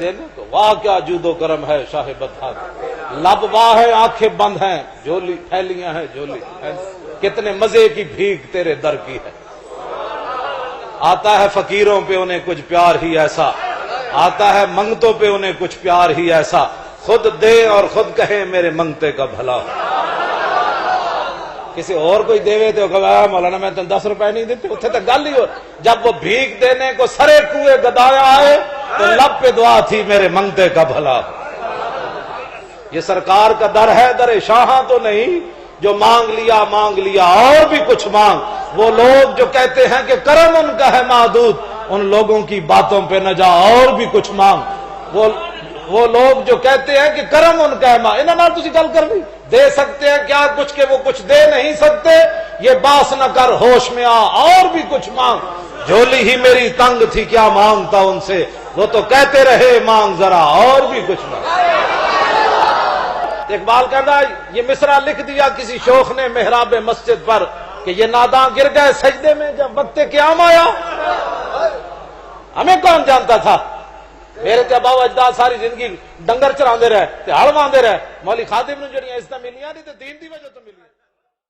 دینے کو واہ کیا جود و کرم ہے شاہ بدحق، لب واہ ہے آنکھیں بند ہیں، جھولی پھیلیاں ہیں جھولی کتنے مزے کی بھیک تیرے در کی ہے۔ آتا ہے فقیروں پہ انہیں کچھ پیار ہی ایسا، آتا ہے منگتوں پہ انہیں کچھ پیار ہی ایسا، خود دے اور خود کہے میرے منگتے کا بھلا۔ کسی اور کوئی دے تو کہا مولانا میں تن 10 روپے نہیں دیتے، اتنے تک گل ہی ہو۔ جب وہ بھیک دینے کو سرے کوئے گدایا آئے تو لب پہ دعا تھی میرے منگتے کا بھلا۔ یہ سرکار کا در ہے، در شاہاں تو نہیں جو مانگ لیا اور بھی کچھ مانگ۔ وہ لوگ جو کہتے ہیں کہ کرم ان کا ہے محدود، ان لوگوں کی باتوں پہ نہ جا اور بھی کچھ مانگ۔ وہ لوگ جو کہتے ہیں کہ کرم ان کا ہے انہاں نال تسی گل کر لی، دے سکتے ہیں کیا کچھ کہ وہ کچھ دے نہیں سکتے، یہ باس نہ کر ہوش میں آ اور بھی کچھ مانگ۔ جھولی ہی میری تنگ تھی کیا مانگتا ان سے، وہ تو کہتے رہے مانگ ذرا اور بھی کچھ مانگ۔ اقبال کہتا ہے یہ مصرع لکھ دیا کسی شوخ نے محراب مسجد پر کہ یہ ناداں گر گئے سجدے میں جب وقت قیام آیا۔ ہمیں کون جانتا تھا، میرے تے ابا اجداد ساری زندگی ڈنگر چراندے رہے تے ہل واندے رہے، مولی خادم نوں جڑیاں عزتاں ملیاں نہیں تے دین دی وجہ تو ملی۔